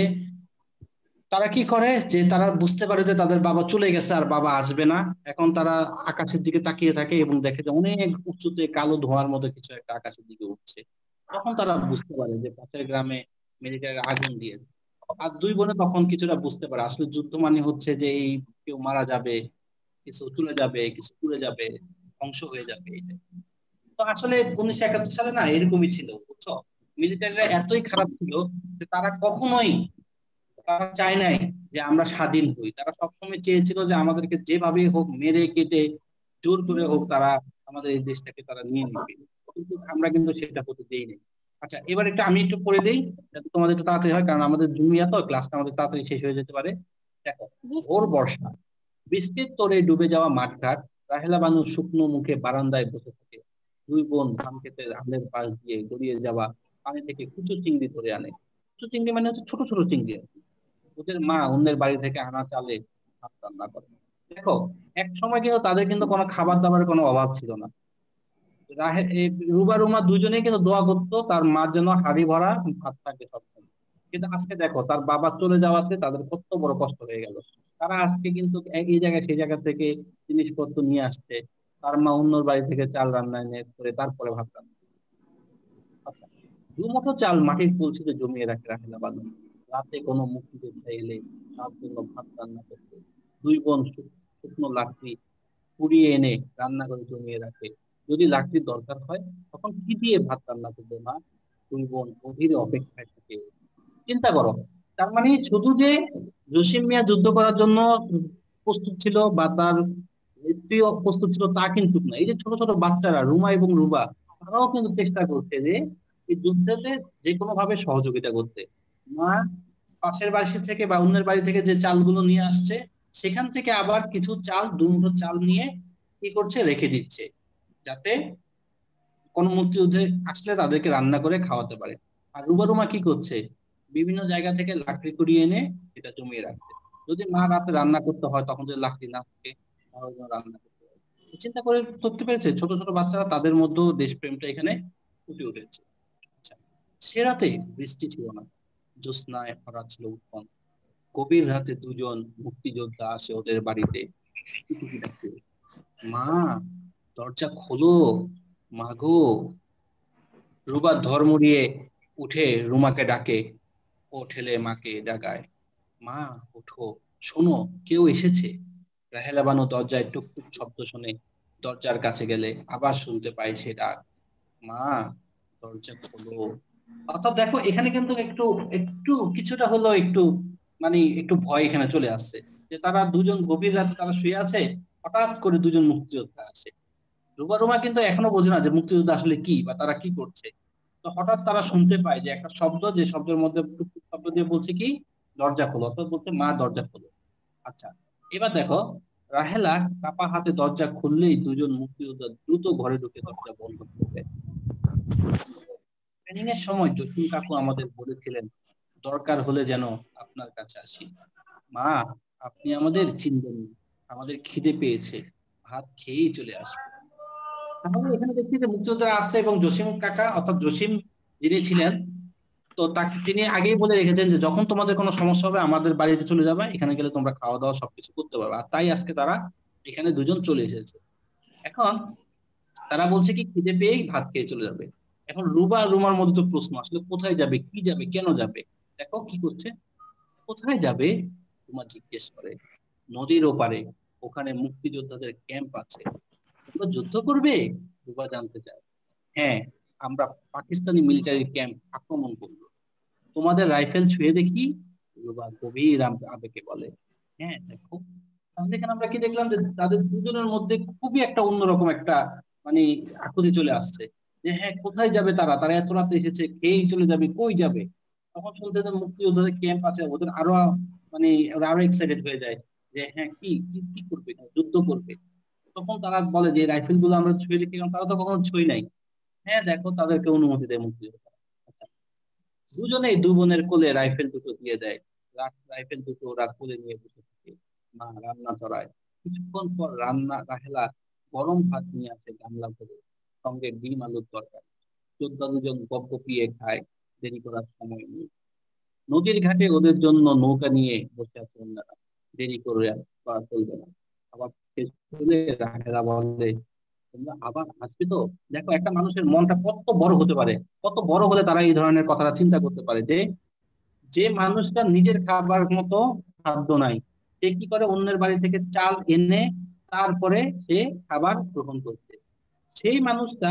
[SPEAKER 1] তারা কি করে, যে তারা বুঝতে পারে যে তাদের বাবা চলে গেছে আর বাবা আসবে না। এখন তারা আকাশের দিকে তাকিয়ে থাকে এবং দেখে যে অনেক উঁচুতে কালো ধোঁয়ার মতো কিছু একটা আকাশের দিকে উঠছে। তখন তারা বুঝতে পারে যে পাশের গ্রামে মিলিটারি আগুন দিয়েছে। আর দুই বোনে তখন কিছুটা বুঝতে পারে আসলে যুদ্ধ মানে হচ্ছে যে এই কেউ মারা যাবে, কিছু চলে যাবে, কিছু পুড়ে যাবে, ধ্বংস হয়ে যাবে। তো আসলে 1971 সালে না এরকমই ছিল, বুঝছো? মিলিটারিরা এতই খারাপ ছিল যে তারা কখনোই, তারা চায় নাই যে আমরা স্বাধীন হই। তারা সবসময় চেয়েছিল যে আমাদেরকে যেভাবে হোক মেরে কেটে জোর করে হোক তারা আমাদের এই দেশটাকে তারা নিয়ে নিবে, কিন্তু আমরা কিন্তু সেটা হতে দেই নাই। আচ্ছা, এবার একটু আমি একটু করে দেই যাতে তোমাদের একটু তাড়াতাড়ি হয়, কারণ আমাদের জুমিয়া তো ক্লাসটা আমাদের তাড়াতাড়ি শেষ হয়ে যেতে পারে। দেখো, ভোর বর্ষা, বৃষ্টির তোড়ে ডুবে যাওয়া মাঠঘাট, রাহেলা বানু শুকনো মুখে বারান্দায় বসে থাকে। দুই বোন ধান ক্ষেতের আলের পাশ দিয়ে গড়িয়ে যাওয়া পানি থেকে কুচো চিংড়ি ধরে আনে। কুচো চিংড়ি মানে হচ্ছে ছোট ছোট চিংড়ি আর কি। ওদের মা অন্যের বাড়ি থেকে আনা চালে ভাত রান্না করে। দেখো, এক সময় কিন্তু তাদের কিন্তু কোনো খাবার দাবারের কোনো অভাব ছিল না। এই রুবা রুমা দুজনেই কিন্তু দোয়া করতো তার মার জন্য হাড়ি ভরা ভাত থাকে সবসময়। কিন্তু আজকে দেখো তার বাবা চলে যাওয়াতে তাদের কত বড় কষ্ট হয়ে গেল। তারা আজকে কিন্তু এই জায়গায় সেই জায়গা থেকে জিনিসপত্র নিয়ে আসছে। তার মা অন্যর বাড়ি থেকে চাল রান্না এনে করে তারপরে ভাত রান্না। আচ্ছা, দুমুঠো চাল মাটির কলসিতে জমিয়ে রাখে রাহেলা বানু। রাতে কোনো মুক্তিযোদ্ধা এলে তার জন্য ভাত রান্না করতে দুই বোন শুকনো লাকড়ি কুড়িয়ে এনে রান্না করে জমিয়ে রাখে। যদি লাকড়ির দরকার হয় তখন কি দিয়ে ভাত রান্না করবে মা? দুই বোন অধীরে অপেক্ষায় থাকে। চিন্তা করো, তার মানে শুধু যে জসিম মিয়া যুদ্ধ করার জন্য প্রস্তুত ছিল বা তার স্ত্রীও প্রস্তুত ছিল তা কিন্তু না, এই যে ছোট ছোট বাচ্চারা রুমা এবং রুবা, তারাও কিন্তু চেষ্টা করছে যে এই যুদ্ধতে যে কোনো ভাবে সহযোগিতা করতে। মা পাশের বাড়ি থেকে বা অন্যের বাড়ি থেকে যে চালগুলো নিয়ে আসছে সেখান থেকে আবার কিছু চাল, দুমুঠো চাল নিয়ে কি করছে, রেখে দিচ্ছে, যাতে কোন মুক্তিযুদ্ধে আসলে তাদেরকে রান্না করে খাওয়াতে পারে। আর রুবা রুমা কি করছে, বিভিন্ন জায়গা থেকে লাকড়ি কুড়িয়ে এনে এটা জমিয়ে রাখছে। যদি মা রাতে রান্না করতে হয় তখন যদি লাকড়ি না থাকে তাহলে যেন রান্না করতে হয়। চিন্তা করে করতে পেরেছে, ছোট ছোট বাচ্চারা তাদের মধ্যেও দেশপ্রেমটা এখানে ফুটে উঠেছে। আচ্ছা, সে রাতে বৃষ্টি ছিল না, জ্যোৎস্নায় ভরা ছিল উঠোন। গভীর রাতে দুজন মুক্তিযোদ্ধা আসে ওদের বাড়িতে, টুকি ডাকে, মা দরজা খোলো, মা গো। রুবা ধর্মড়িয়ে উঠে রুমাকে ডাকে, ও ঠেলে মাকে ডাকায়, মা ওঠো, শোনো কেউ এসেছে। রাহেলা বানু দরজায় টুকটুক শব্দ শুনে দরজার কাছে গেলে আবার শুনতে পাই সে ডাক, মা দরজা খোলো। অর্থাৎ দেখো এখানে কিন্তু একটু একটু কিছুটা হলো একটু মানে একটু ভয় এখানে চলে আসছে, যে তারা দুজন গভীর রাতে তারা শুয়ে আছে, হঠাৎ করে দুজন মুক্তিযোদ্ধা আসে। রুবা রুমা কিন্তু এখনো বোঝে না যে মুক্তিযুদ্ধ আসলে কি বা তারা কি করছে। তো হঠাৎ তারা শুনতে পায় যে একটা শব্দ, যে শব্দের মধ্যে টুকটুক শব্দ দিয়ে বলছে কি, দরজা খোলো, অর্থাৎ বলছে মা দরজা খোলো। আচ্ছা, এবার দেখো, রাহেলা কাপা হাতে দরজা খুললেই দুজন মুক্তিযোদ্ধা দ্রুত ঘরে ঢুকে দরজা বন্ধ করে দেয়। ট্রেনিং এর সময় জসিম কাকু আমাদের বলেছিলেন দরকার হলে যেন আপনার কাছে আসি। মা, আপনি আমাদের চিনবেন না, আমাদের খিদে পেয়েছে, ভাত খেয়েই চলে আসবে। তাহলে এখানে দেখছি যে মুক্তিযোদ্ধারা আসছে এবং জসিম কাকা অর্থাৎ জসিম যিনি ছিলেন, তো তাকে তিনি আগেই বলে রেখেছেন যে যখন তোমাদের কোনো সমস্যা হবে আমাদের বাড়িতে চলে যাবে, এখানে গেলে তোমরা খাওয়া দাওয়া সবকিছু করতে পারবে। আর তাই আজকে তারা এখানে দুজন চলে এসেছে। এখন তারা বলছে কি খিদে পেয়েই ভাত খেয়ে চলে যাবে। এখন রুবা আর রুমার মধ্যে তো প্রশ্ন, আসলে কোথায় যাবে, কি যাবে, কেন যাবে? দেখো কি করছে, কোথায় যাবে? রুমা জিজ্ঞেস করে, নদীর ওপারে, ওখানে মুক্তিযোদ্ধাদের ক্যাম্প আছে। তোমরা যুদ্ধ করবে? রুবা জানতে চায়। হ্যাঁ, আমরা পাকিস্তানি মিলিটারি ক্যাম্প আক্রমণ করব। তোমাদের রাইফেল ছুঁয়ে দেখি, রুবা গভীর আবেগে বলে। হ্যাঁ দেখো, তাহলে এখানে আমরা কি দেখলাম যে তাদের দুজনের মধ্যে খুবই একটা অন্যরকম একটা মানে আকুতি চলে আসছে, যে হ্যাঁ কোথায় যাবে তারা, তারা এত রাতে এসেছে, খেয়েই চলে যাবে, কই যাবে? তখন শুনতে যে মুক্তিযোদ্ধাদের ক্যাম্প আছে, ওদের আরো মানে ওরা আরো এক্সাইটেড হয়ে যায় যে হ্যাঁ কি কি কি করবে, যুদ্ধ করবে। তখন তারা বলে যে রাইফেল গুলো আমরা ছুঁয়ে দেখি, কারণ তারা তো কখনো ছুঁই নাই। হ্যাঁ দেখো, তাদেরকে অনুমতি দেয় মুক্তিযোদ্ধা। আচ্ছা, দুজনেই দু বোনের কোলে রাইফেল দুটো দিয়ে দেয়। রাইফেল দুটো ওরা কোলে নিয়ে বসে থাকে। মা রান্না চড়ায়। কিছুক্ষণ পর রাহেলা গরম ভাত নিয়ে আসে গামলা ভরে, সঙ্গে ডিম আলুর তরকারি। যোদ্ধা দুজন গপ্প পিয়ে খায়, দেরি করার সময় নেই। নদীর ঘাটে ওদের জন্য নৌকা নিয়ে বসে আছে অন্যরা, দেরি করে আর চলবে না। আবার শেষ হলে রাহেলা বলে, তোমরা আবার আসবে তো। দেখো একটা মানুষের মনটা কত বড় হতে পারে, কত বড় হলে তারা এই ধরনের কথাটা চিন্তা করতে পারে যে যে মানুষটা নিজের খাবার মতো খাদ্য নাই, সে কি করে অন্যের বাড়ি থেকে চাল এনে তারপরে সে খাবার গ্রহণ করছে। সেই মানুষটা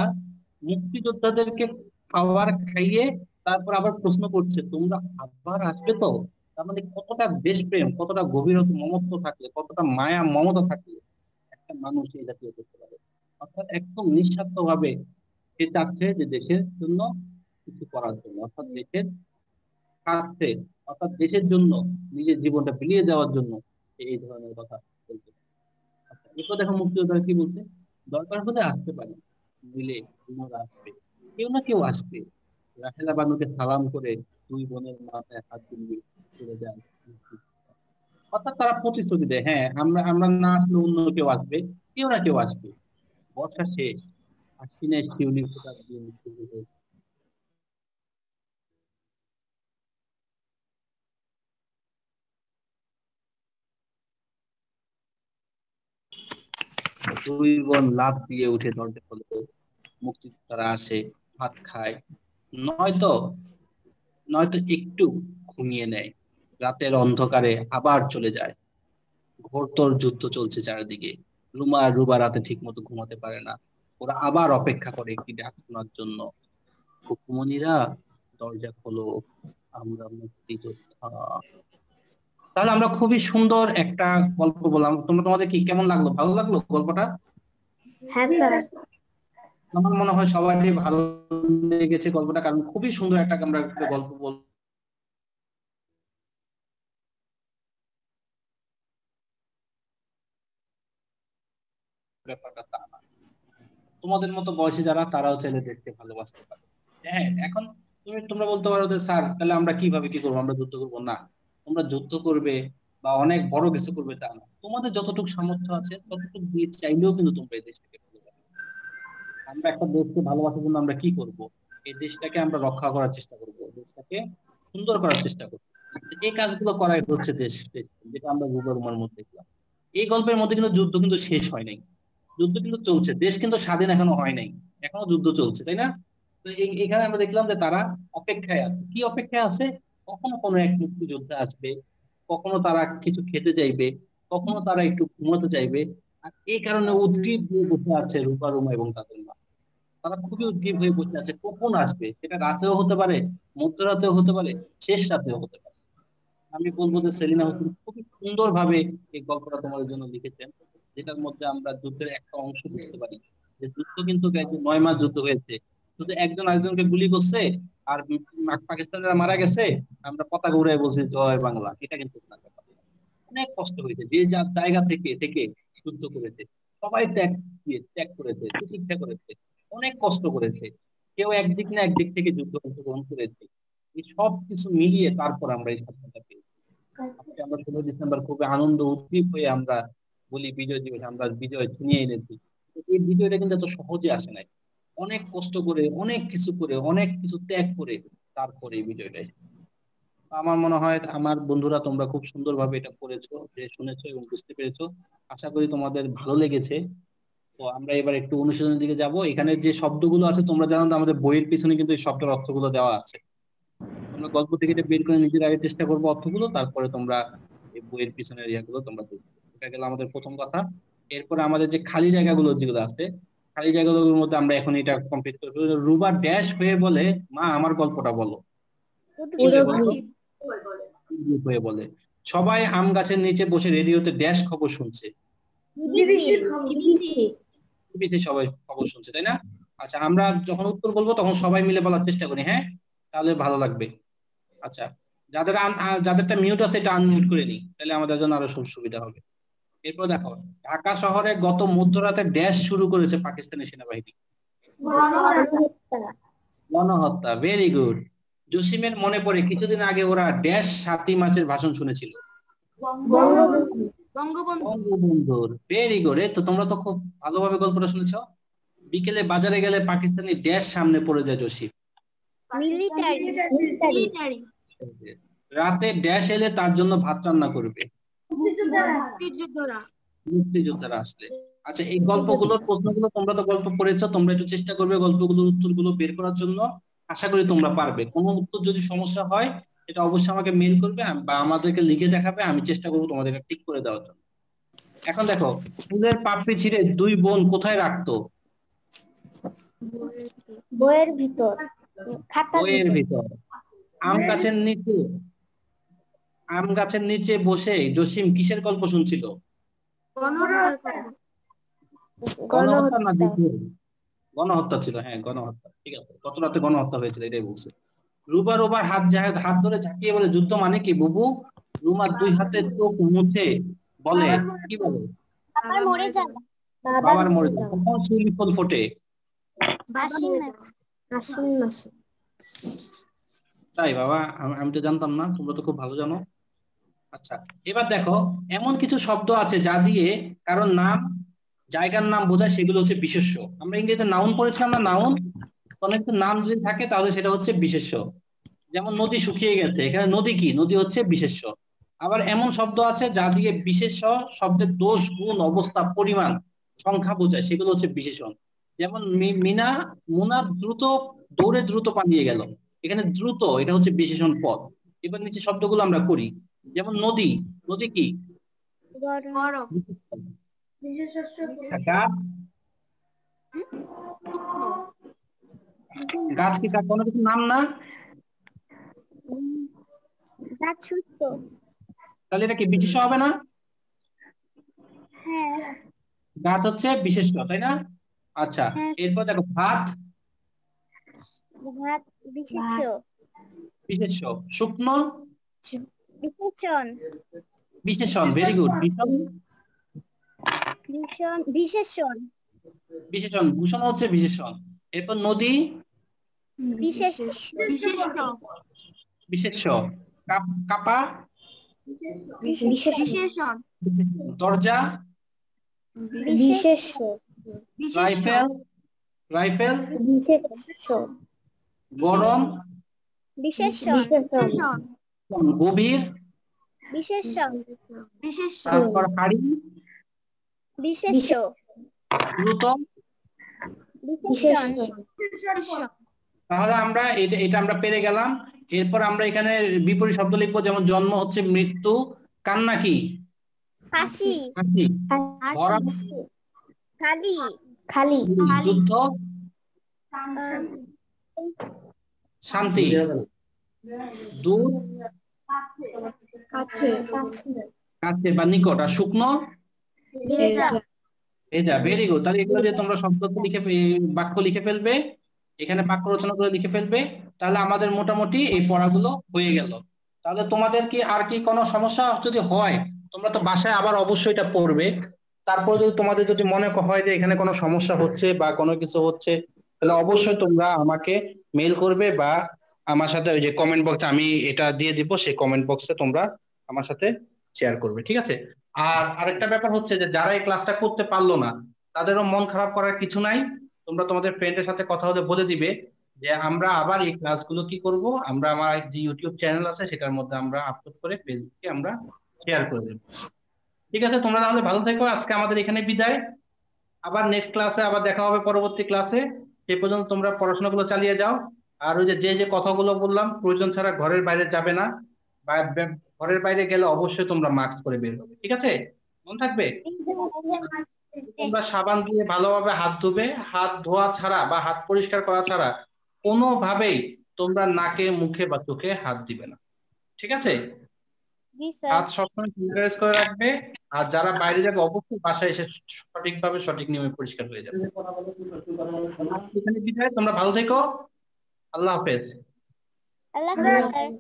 [SPEAKER 1] মুক্তিযোদ্ধাদেরকে খাবার খাইয়ে তারপর আবার প্রশ্ন করছে তোমরা আবার আসবে তো। তার মানে কতটা দেশপ্রেম, কতটা গভীরতা মমত্ব থাকলে, কতটা মায়া মমতা থাকলে একটা মানুষ এই জাতীয় করতে পারে। অর্থাৎ একদম নিঃস্বার্থ ভাবে সে চাচ্ছে যে দেশের জন্য কিছু করার জন্য, অর্থাৎ দেশের স্বার্থে, অর্থাৎ দেশের জন্য নিজের জীবনটা বিলিয়ে দেওয়ার জন্য সে এই ধরনের কথা বলতে পারে। আচ্ছা, এরপর দেখো মুক্তিযোদ্ধারা কি বলছে, দরকার হলে আসতে পারে, মিলে অন্যরা আসবে, কেউ না কেউ আসবে। রাহেলা বানুকে সালাম করে দুই বোনের মাথায় হাত দিয়ে চলে যায় মুক্তিযোদ্ধা। অর্থাৎ তারা প্রতিশ্রুতি দেয়, হ্যাঁ আমরা আমরা না আসলে অন্য কেউ আসবে, কেউ না কেউ আসবে। বর্ষা শেষ, আশ্বিনের শিউলি ফোটার দিন শুরু হয়েছে। দুই বোন লাফ দিয়ে উঠে দরজা খোলে, মুক্তিযোদ্ধারা আসে, ভাত খায়, নয়তো নয়তো একটু ঘুমিয়ে নেয়। রাতের অন্ধকারে আবার চলে যায়। ঘোরতর যুদ্ধ চলছে চারিদিকে। রুমা আর রুবা রাতে ঠিক মতো ঘুমাতে পারে না। ওরা আবার অপেক্ষা করে একটি ডাক শোনার জন্য। খুকুমনিরা, দরজা খোলো, আমরা মুক্তিযোদ্ধা। তাহলে আমরা খুবই সুন্দর একটা গল্প বললাম, তোমাদের কি কেমন লাগলো, ভালো লাগলো গল্পটা?
[SPEAKER 2] হ্যাঁ স্যার।
[SPEAKER 1] আমার মনে হয় সবারই ভালো লেগেছে গল্পটা, কারণ খুবই সুন্দর আমরা একটা গল্প বল। ব্যাপারটা তা না। তোমাদের মতো বয়সী যারা, তারাও চাইলে দেখতে ভালোবাসতে পারে। হ্যাঁ, এখন তোমরা বলতে পারো যে স্যার তাহলে আমরা কিভাবে কি করবো, আমরা যুদ্ধ করবো না। তোমরা যুদ্ধ করবে বা অনেক বড় কিছু করবে তা না, তোমাদের যতটুকু সামর্থ্য আছে ততটুকু দিয়ে চাইলেও কিন্তু তোমরা এই দেশটাকে ভালোবাসো। আমরা একটা দেশকে ভালোবাসার জন্য আমরা কি করব, এই দেশটাকে আমরা রক্ষা করার চেষ্টা করব, দেশটাকে সুন্দর করার চেষ্টা করব। এই কাজগুলো করাই হচ্ছে দেশ দেশ, যেটা আমরা রুমার মধ্যে দেখলাম। এই গল্পের মধ্যে কিন্তু যুদ্ধ কিন্তু শেষ হয় নাই, যুদ্ধ কিন্তু চলছে, দেশ কিন্তু স্বাধীন এখনো হয় নাই, এখনো যুদ্ধ চলছে, তাই না? তো এখানে আমরা দেখলাম যে তারা অপেক্ষায় আছে, কি অপেক্ষায় আছে, কখনো কোনো এক মুক্তিযোদ্ধা আসবে, কখনো তারা কিছু খেতে চাইবে, কখনো তারা একটু ঘুমাতে চাইবে। আর এই কারণে উদ্গ্রীব হয়ে বসে আছে রূপা, রুমা এবং তাদের মা। তারা খুবই উদ্গ্রীব হয়ে বসে আছে কখন আসবে, সেটা রাতেও হতে পারে, মধ্যরাতেও হতে পারে, শেষ রাতেও হতে পারে। আমি বলবো যে সেলিনা হোসেন খুবই সুন্দর ভাবে এই গল্পটা তোমাদের জন্য লিখেছেন, যেটার মধ্যে আমরা যুদ্ধের একটা অংশ বুঝতে পারি, যে যুদ্ধ কিন্তু একজন 9 মাস যুদ্ধ হয়েছে, শুধু একজন আরেকজনকে গুলি করছে আর পাকিস্তানিরা মারা গেছে, আমরা পতাকা উড়াই বলছি জয় বাংলা, এটা কিন্তু না। অনেক কষ্ট হয়েছে, যে যার জায়গা থেকে থেকে যুদ্ধ করেছে, সবাই ত্যাগ করেছে, প্রতিষ্ঠা করেছে, অনেক কষ্ট করেছে, কেউ একদিক না একদিক থেকে যুদ্ধ অংশগ্রহণ করেছে। এই সব কিছু মিলিয়ে তারপর আমরা এই স্বাধীনতা পেয়েছি। আজকে আমরা 16 ডিসেম্বর খুবই আনন্দ উদ্দীপ হয়ে আমরা বলি বিজয় দিবস, আমরা বিজয় ছিনিয়ে এনেছি। তো এই বিজয়টা কিন্তু এত সহজে আসে নাই, অনেক কষ্ট করে, অনেক কিছু করে, অনেক কিছু ত্যাগ করে তারপরে এই বিজয়টা এসেছে। আমার মনে হয় আমার বন্ধুরা তোমরা খুব সুন্দরভাবে এটা করেছো, যে শুনেছো এবং বুঝতে পেরেছো। আশা করি তোমাদের ভালো লেগেছে। তো আমরা এবার একটু অনুশীলনের দিকে যাব। এখানে যে শব্দগুলো আছে তোমরা জানো তো, আমাদের বইয়ের পিছনে কিন্তু এই শব্দের অর্থগুলো দেওয়া আছে। তোমরা গল্প থেকে এটা বের করে নিজের আগে চেষ্টা করবো অর্থগুলো, তারপরে তোমরা এই বইয়ের পিছনের ইয়াগুলো তোমরা দেখবে। এটা গেল আমাদের প্রথম কথা। এরপরে আমাদের যে খালি জায়গাগুলো যেগুলো আছে, খালি জায়গাগুলোর মধ্যে আমরা এখন এটা কমপ্লিট করবো। রুবা ড্যাশ হয়ে বলে, মা আমার গল্পটা বলো। কি হয়ে বলো তো? উদ্গ্রীব হয়ে বলে। সবাই আম গাছের নিচে বসে রেডিওতে ড্যাশ খবর শুনছে। টিভিতে সবাই খবর শুনছে, তাই না? আচ্ছা, আমরা যখন উত্তর বলবো তখন সবাই মিলে বলার চেষ্টা করি, হ্যাঁ? তাহলে ভালো লাগবে। আচ্ছা, যাদেরটা মিউট আছে এটা আনমিউট করে নিই, তাহলে আমাদের জন্য আরো সুবিধা হবে। এরপর দেখো, ঢাকা শহরে গত মধ্যরাতে ড্যাশ শুরু করেছে পাকিস্তানি সেনাবাহিনী। গণহত্যা, ভেরি গুড। জসিমের মনে পড়ে কিছুদিন আগে ওরা ড্যাশ 7ই মার্চের ভাষণ শুনেছিল। বঙ্গবন্ধুর, ভেরি গুড। এই তো তোমরা তো খুব ভালোভাবে গল্পটা শুনেছো। বিকেলে বাজারে গেলে পাকিস্তানি ড্যাশ সামনে পড়ে যায় জসিম।
[SPEAKER 2] মিলিটারি।
[SPEAKER 1] রাতে ড্যাশ এলে তার জন্য ভাত রান্না করবে। মুক্তিযোদ্ধারা আসলে। আচ্ছা, এই গল্পগুলোর প্রশ্নগুলো, তোমরা তো গল্প পড়েছো, তোমরা একটু চেষ্টা করবে গল্পগুলোর উত্তরগুলো বের করার জন্য। আশা করি তোমরা পারবে। কোনো উত্তর যদি সমস্যা হয় এটা অবশ্যই আমাকে মেল করবে বা আমাদেরকে লিখে দেখাবে, আমি চেষ্টা করবো তোমাদেরকে ঠিক করে দেওয়ার জন্য। এখন দেখো, ফুলের পাপড়ি ছিঁড়ে দুই বোন কোথায় রাখতো?
[SPEAKER 2] বইয়ের ভিতর, খাতার
[SPEAKER 1] বইয়ের
[SPEAKER 2] ভিতর।
[SPEAKER 1] ভিতর। আম গাছের নিচে, আম গাছের নিচে বসে জসিম কিসের গল্প শুনছিল? গণহত্যা না যুদ্ধের? গণহত্যা ছিল, হ্যাঁ গণহত্যা, ঠিক আছে। গত রাতে গণহত্যা হয়েছিল, এটাই বলছে। রুবা রুবার হাত ধরে ঝাঁকিয়ে বলে, যুদ্ধ মানে কি বুবু? রুমা দুই হাতে চোখ মুছে বলে, কি বলে?
[SPEAKER 2] বাবার মরে যাওয়া।
[SPEAKER 1] বাবার মরে যায়। কখন শিউলি ফুল ফোটে?
[SPEAKER 2] আশ্বিন মাসে।
[SPEAKER 1] তাই বাবা, আমি তো জানতাম না, তোমরা তো খুব ভালো জানো। আচ্ছা, এবার দেখো, এমন কিছু শব্দ আছে যা দিয়ে কারণ নাম, জায়গার নাম বোঝায়, সেগুলো হচ্ছে বিশেষ্য। আমরা ইংরেজিতে নাউন পড়েছিলাম না, নাউন। কোনো কিছু নাম যদি থাকে তাহলে সেটা হচ্ছে বিশেষ্য। যেমন নদী শুকিয়ে গেছে, এখানে নদী কি? নদী হচ্ছে বিশেষ্য। আবার এমন শব্দ আছে যা দিয়ে বিশেষ্য শব্দের দোষ, গুণ, অবস্থা, পরিমাণ, সংখ্যা বোঝায়, সেগুলো হচ্ছে বিশেষণ। যেমন মুনা দ্রুত দৌড়ে দ্রুত পালিয়ে গেল, এখানে দ্রুত এটা হচ্ছে বিশেষণ পদ। এবার নিচে শব্দগুলো আমরা করি। যেমন নদী, নদী কি? গাছ, গাছ কি তার কোনো কিছু নাম না? তাহলে এটা কি বিশেষ্য হবে না? গাছ হচ্ছে বিশেষ্য, তাই না? আচ্ছা, এরপর দেখো, ভাত, বিশেষ্য। শুকনো, বিশেষণ। Very good. ভীষণ,
[SPEAKER 2] বিশেষণ।
[SPEAKER 1] বিশেষণ। ভূষণ হচ্ছে বিশেষণ। এরপর নদী, বিশেষ্য। কাপা,
[SPEAKER 2] বিশেষণ।
[SPEAKER 1] দরজা,
[SPEAKER 2] বিশেষ্য।
[SPEAKER 1] Rifle, rifle.
[SPEAKER 2] বিশেষ্য।
[SPEAKER 1] গরম,
[SPEAKER 2] বিশেষণ।
[SPEAKER 1] গভীর।
[SPEAKER 2] বিশেষণ।
[SPEAKER 1] তারপর হাড়ি,
[SPEAKER 2] বিশেষ্য।
[SPEAKER 1] দ্রুত।
[SPEAKER 2] বিশেষণ।
[SPEAKER 1] তাহলে আমরা এটা আমরা পেরে গেলাম। এরপর আমরা এখানে বিপরীত শব্দ লিখবো। যেমন জন্ম হচ্ছে মৃত্যু, কান্না কি?
[SPEAKER 2] হাসি।
[SPEAKER 1] হাসি। ভরা,
[SPEAKER 2] খালি। খালি।
[SPEAKER 1] যুদ্ধ, শান্তি। দূর,
[SPEAKER 2] কাছে।
[SPEAKER 1] কাছে বা নিকট। আর শুকনো, ভেজা। Very good. তাহলে এগুলো দিয়ে তোমরা শব্দ বাক্য লিখে ফেলবে, এখানে বাক্য রচনা করে লিখে ফেলবে। তাহলে আমাদের মোটামুটি এই পড়াগুলো হয়ে গেল। তাহলে তোমাদের কি আর কি কোনো সমস্যা যদি হয়, তোমরা তো বাসায় আবার অবশ্যই এটা পড়বে। তারপর যদি তোমাদের যদি মনে হয় যে এখানে কোনো সমস্যা হচ্ছে বা কোনো কিছু হচ্ছে, তাহলে অবশ্যই তোমরা আমাকে মেল করবে বা আমার সাথে ওই যে কমেন্ট বক্সে আমি এটা দিয়ে দিব, সেই কমেন্ট বক্সে তোমরা আমার সাথে শেয়ার করবে, ঠিক আছে? আর আরেকটা ব্যাপার হচ্ছে যে যারা এই ক্লাসটা করতে পারলো না, তাদেরও মন খারাপ করার কিছু নাই। তোমরা তোমাদের ফ্রেন্ডের সাথে কথা বলে বলে দিবে যে আমরা আবার এই ক্লাসগুলো কি করব, আমরা আমার যে ইউটিউব চ্যানেল আছে সেটার মধ্যে আমরা আপলোড করে ফেসবুকে আমরা শেয়ার করে দেবো। ঠিক আছে, তোমরা তাহলে ভালো থেকো। আজকে আমাদের এখানে বিদায়। আবার নেক্সট ক্লাসে আবার দেখা হবে, পরবর্তী ক্লাসে। সে পর্যন্ত তোমরা পড়াশোনাগুলো চালিয়ে যাও। আর ওই যে যে কথাগুলো বললাম, প্রয়োজন ছাড়া ঘরের বাইরে যাবে না, বা ঘরের বাইরে গেলে অবশ্যই তোমরা মাস্ক পরে বের হবে, ঠিক আছে? মনে থাকবে। তোমরা সাবান দিয়ে ভালোভাবে হাত ধুবে। হাত ধোয়া ছাড়া বা হাত পরিষ্কার করা ছাড়া কোনোভাবেই তোমরা নাকে, মুখে বা চোখে হাত দিবে না, ঠিক আছে? হাত সবসময় স্যানিটাইজ করে রাখবে। আর যারা বাইরে যাবে অবশ্যই বাসায় এসে সঠিকভাবে সঠিক নিয়মে পরিষ্কার হয়ে যাবে। এখানে বিদায়, তোমরা ভালো থেকো। আল্লাহ হাফেজ।
[SPEAKER 2] আল্লাহ হাফেজ।